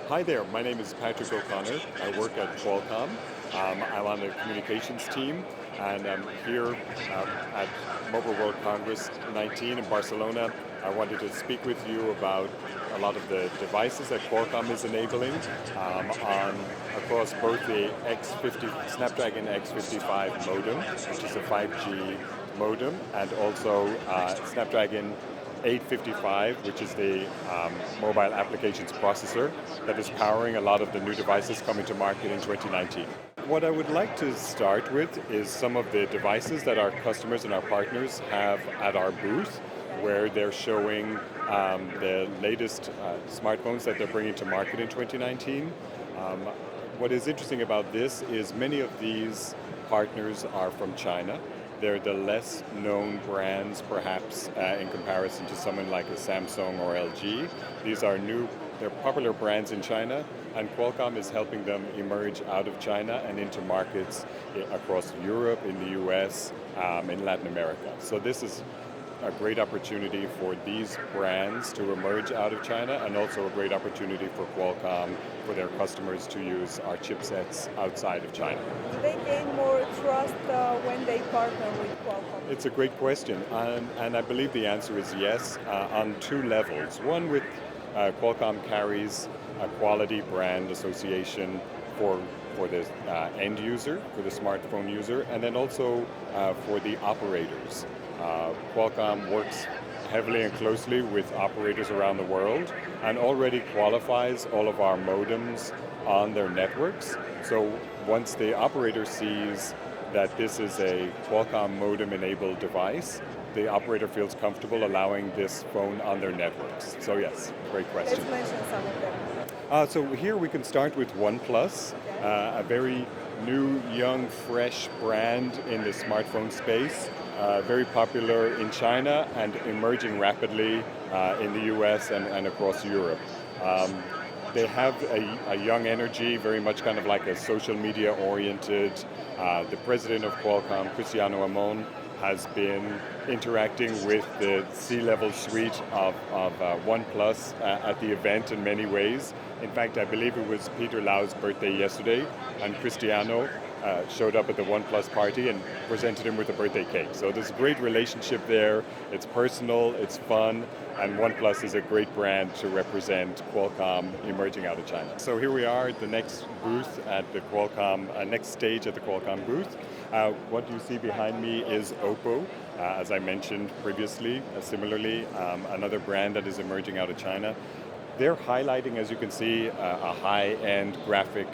Hi there, my name is Patrick O'Connor. I work at Qualcomm. I'm on the communications team, and I'm here at Mobile World Congress 19 in Barcelona. I wanted to speak with you about a lot of the devices that Qualcomm is enabling on across both the X50 Snapdragon X55 modem, which is a 5G modem, and also Snapdragon 855, which is the mobile applications processor that is powering a lot of the new devices coming to market in 2019. What I would like to start with is some of the devices that our customers and our partners have at our booth, where they're showing the latest smartphones that they're bringing to market in 2019. What is interesting about this is many of these partners are from China. They're the less known brands, perhaps, in comparison to someone like a Samsung or LG. These are new, they're popular brands in China, and Qualcomm is helping them emerge out of China and into markets across Europe, in the US, in Latin America. So this is a great opportunity for these brands to emerge out of China, and also a great opportunity for Qualcomm, for their customers to use our chipsets outside of China. Do they gain more trust when they partner with Qualcomm? It's a great question, and I believe the answer is yes, on two levels. One, with Qualcomm carries a quality brand association for the end user, for the smartphone user, and then also for the operators. Qualcomm works heavily and closely with operators around the world and already qualifies all of our modems on their networks. So once the operator sees that this is a Qualcomm modem-enabled device, the operator feels comfortable allowing this phone on their networks. So yes, great question. Let's mention some of them. So here we can start with OnePlus, a very new, young, fresh brand in the smartphone space. Very popular in China and emerging rapidly in the US and across Europe. They have a young energy, very much kind of like a social media oriented. The president of Qualcomm, Cristiano Amon, has been interacting with the C-level suite of OnePlus at the event in many ways. In fact, I believe it was Peter Lau's birthday yesterday, and Cristiano showed up at the OnePlus party and presented him with a birthday cake. So there's a great relationship there. It's personal, it's fun, and OnePlus is a great brand to represent Qualcomm emerging out of China. So here we are at the next booth at the Qualcomm, next stage at the Qualcomm booth. What you see behind me is Oppo, as I mentioned previously, similarly, another brand that is emerging out of China. They're highlighting, as you can see, a high-end graphic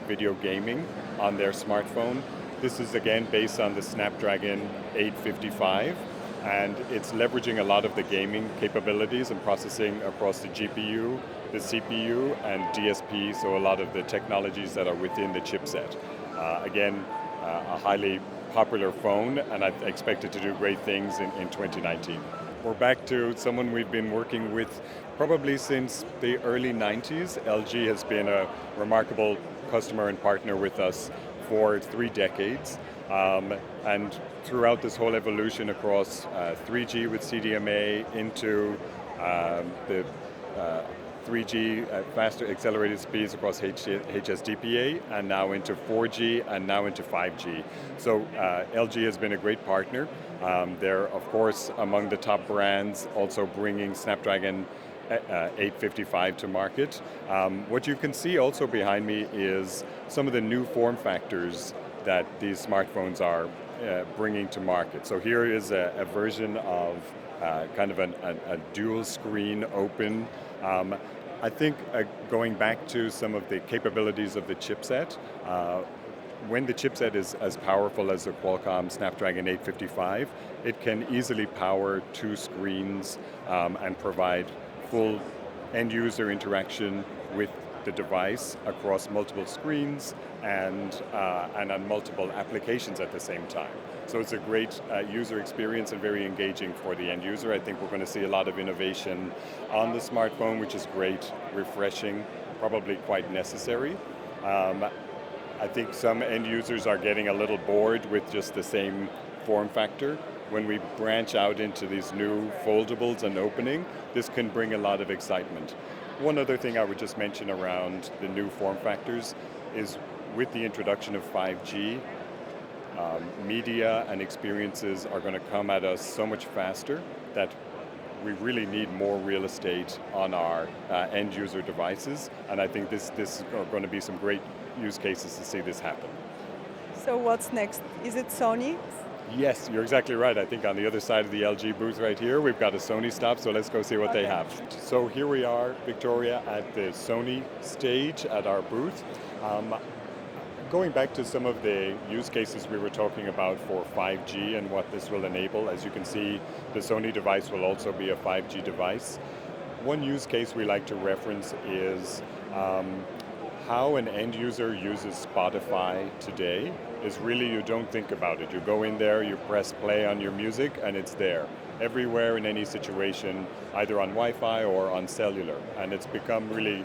video gaming on their smartphone. This is again based on the Snapdragon 855, and it's leveraging a lot of the gaming capabilities and processing across the GPU, the CPU, and DSP, so a lot of the technologies that are within the chipset. Again, a highly popular phone, and I expect it to do great things in 2019. We're back to someone we've been working with probably since the early 90s. LG has been a remarkable customer and partner with us for 3 decades. And throughout this whole evolution across 3G with CDMA into the 3G faster accelerated speeds across HSDPA, and now into 4G, and now into 5G. So LG has been a great partner. They're, of course, among the top brands, also bringing Snapdragon 855 to market. What you can see also behind me is some of the new form factors that these smartphones are bringing to market. So here is a version of kind of a dual screen open. I think going back to some of the capabilities of the chipset, when the chipset is as powerful as the Qualcomm Snapdragon 855, it can easily power 2 screens and provide full end-user interaction with the device across multiple screens and on multiple applications at the same time. So it's a great user experience and very engaging for the end user. I think we're going to see a lot of innovation on the smartphone, which is great, refreshing, probably quite necessary. I think some end users are getting a little bored with just the same form factor. When we branch out into these new foldables and opening, this can bring a lot of excitement. One other thing I would just mention around the new form factors is with the introduction of 5G, media and experiences are going to come at us so much faster that we really need more real estate on our end user devices, and I think this is going to be some great use cases to see this happen. So what's next? Is it Sony? Yes, you're exactly right. I think on the other side of the LG booth right here, we've got a Sony stop, so let's go see what they have. So here we are, Victoria, at the Sony stage at our booth. Going back to some of the use cases we were talking about for 5G and what this will enable, as you can see, the Sony device will also be a 5G device. One use case we like to reference is how an end user uses Spotify today is really you don't think about it. You go in there, you press play on your music, and it's there. Everywhere in any situation, either on Wi-Fi or on cellular. And it's become really,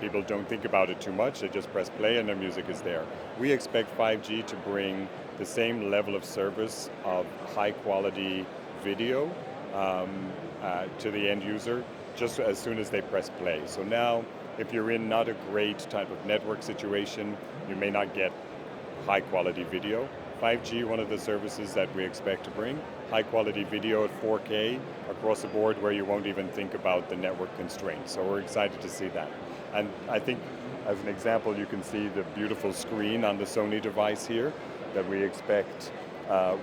people don't think about it too much, they just press play and their music is there. We expect 5G to bring the same level of service of high quality video to the end user just as soon as they press play. So now, if you're in not a great type of network situation, you may not get high quality video. 5G, one of the services that we expect to bring, high quality video at 4K across the board where you won't even think about the network constraints. So we're excited to see that. And I think as an example, you can see the beautiful screen on the Sony device here that we expect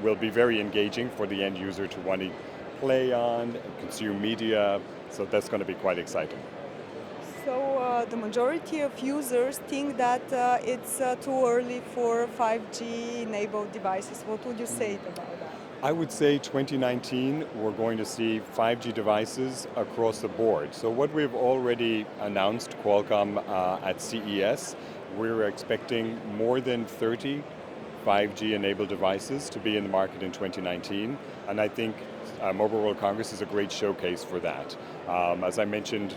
will be very engaging for the end user to want to play on, consume media. So that's going to be quite exciting. So the majority of users think that it's too early for 5G enabled devices. What would you say about that? I would say 2019 we're going to see 5G devices across the board. So what we've already announced, Qualcomm at CES, we're expecting more than 30 5G enabled devices to be in the market in 2019, and I think Mobile World Congress is a great showcase for that. As I mentioned,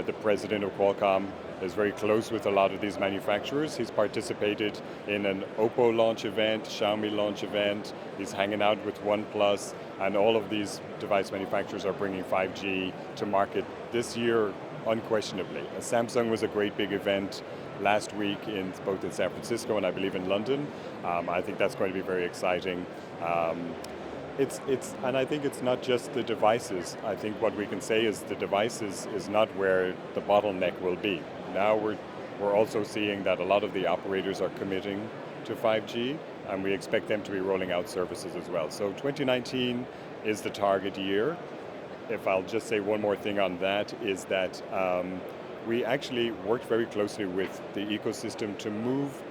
the president of Qualcomm is very close with a lot of these manufacturers. He's participated in an Oppo launch event, Xiaomi launch event. He's hanging out with OnePlus, and all of these device manufacturers are bringing 5G to market this year unquestionably. Samsung was a great big event last week both in San Francisco and I believe in London. I think that's going to be very exciting. And I think it's not just the devices. I think what we can say is the devices is not where the bottleneck will be. Now we're also seeing that a lot of the operators are committing to 5G, and we expect them to be rolling out services as well. So 2019 is the target year. If I'll just say one more thing on that, is that we actually worked very closely with the ecosystem to move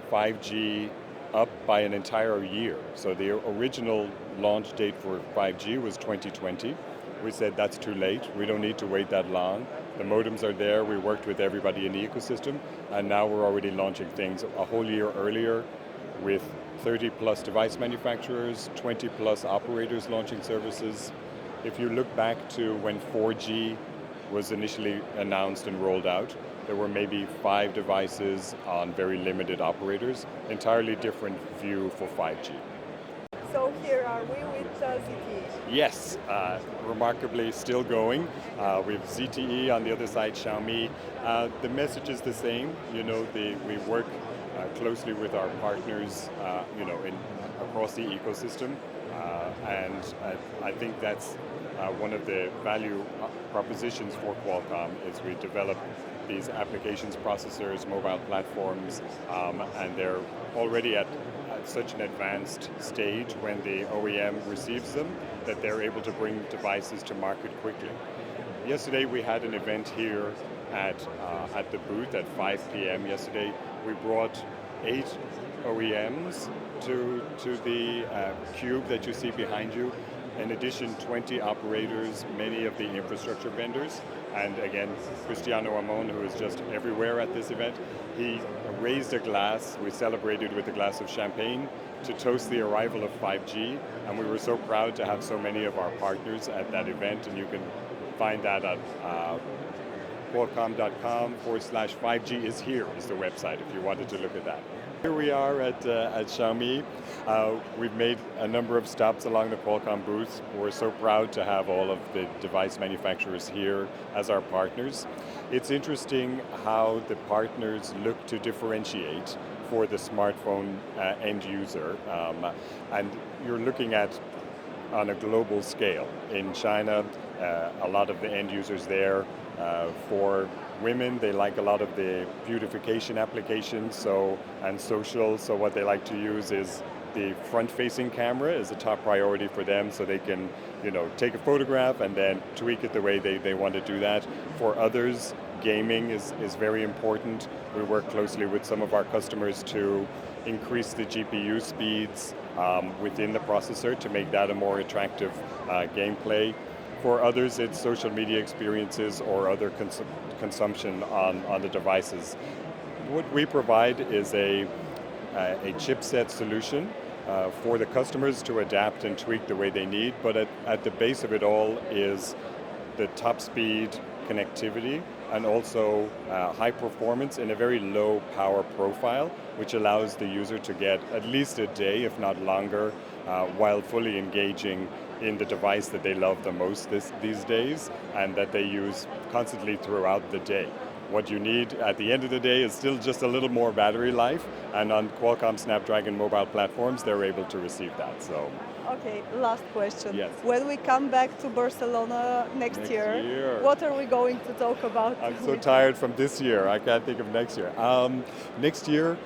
5G up by an entire year. So the original launch date for 5G was 2020. We said that's too late, we don't need to wait that long. The modems are there, we worked with everybody in the ecosystem, and now we're already launching things a whole year earlier with 30 plus device manufacturers, 20 plus operators launching services. If you look back to when 4G was initially announced and rolled out, there were maybe 5 devices on very limited operators, entirely different view for 5G. So here are we with ZTE. Yes, remarkably still going. We have ZTE on the other side, Xiaomi. The message is the same. We work closely with our partners, across the ecosystem, and I think that's one of the value propositions for Qualcomm is we develop these applications processors, mobile platforms, and they're already at such an advanced stage when the OEM receives them that they're able to bring devices to market quickly. Yesterday we had an event here at the booth at 5 p.m. yesterday. We brought 8 OEMs to the cube that you see behind you. In addition, 20 operators, many of the infrastructure vendors, and again, Cristiano Amon, who is just everywhere at this event, he raised a glass, we celebrated with a glass of champagne to toast the arrival of 5G, and we were so proud to have so many of our partners at that event, and you can find that at Qualcomm.com/5G is here is the website if you wanted to look at that. Here we are at Xiaomi. We've made a number of stops along the Qualcomm booth. We're so proud to have all of the device manufacturers here as our partners. It's interesting how the partners look to differentiate for the smartphone end user. And you're looking at on a global scale. In China, a lot of the end users there, for women, they like a lot of the beautification applications and social, so what they like to use is the front-facing camera is a top priority for them, so they can take a photograph and then tweak it the way they want to do that. For others, gaming is very important. We work closely with some of our customers to increase the GPU speeds within the processor to make that a more attractive gameplay. For others, it's social media experiences or other consumption on the devices. What we provide is a chipset solution for the customers to adapt and tweak the way they need, but at the base of it all is the top speed connectivity and also high performance in a very low power profile, which allows the user to get at least a day, if not longer, while fully engaging in the device that they love the most these days and that they use constantly throughout the day. What you need at the end of the day is still just a little more battery life, and on Qualcomm Snapdragon mobile platforms, they're able to receive that. So. Okay, last question. Yes. When we come back to Barcelona next year, what are we going to talk about? I'm so tired from this year, I can't think of next year. Next year,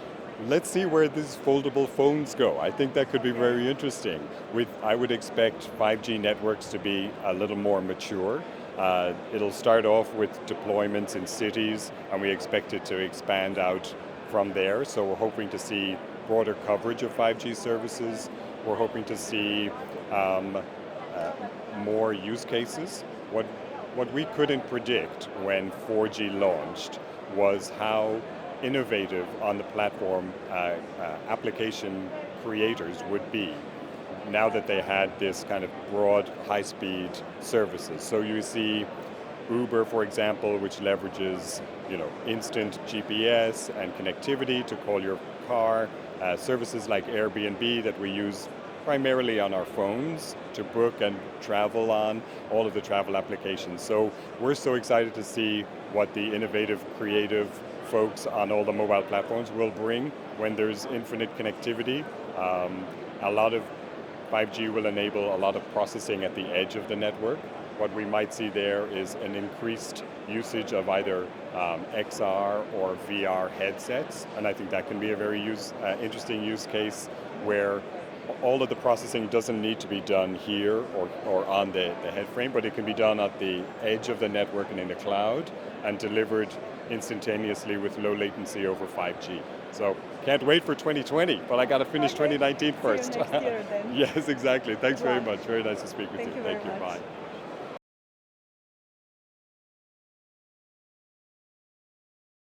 let's see where these foldable phones go. I think that could be very interesting. I would expect 5G networks to be a little more mature. It'll start off with deployments in cities, and we expect it to expand out from there. So we're hoping to see broader coverage of 5G services. We're hoping to see more use cases. What we couldn't predict when 4G launched was how innovative on the platform application creators would be now that they had this kind of broad high-speed services. So you see Uber, for example, which leverages instant GPS and connectivity to call your car, services like Airbnb that we use primarily on our phones to book and travel on, all of the travel applications. So we're so excited to see what the innovative, creative folks on all the mobile platforms will bring when there's infinite connectivity. A lot of 5G will enable a lot of processing at the edge of the network. What we might see there is an increased usage of either XR or VR headsets, and I think that can be a very interesting use case where all of the processing doesn't need to be done here or on the head frame, but it can be done at the edge of the network and in the cloud and delivered instantaneously with low latency over 5G. So can't wait for 2020, but I got to finish 2019 first. See you next year then. Yes, exactly. Thanks very much. Very nice to speak with you. Thank you very much. Bye.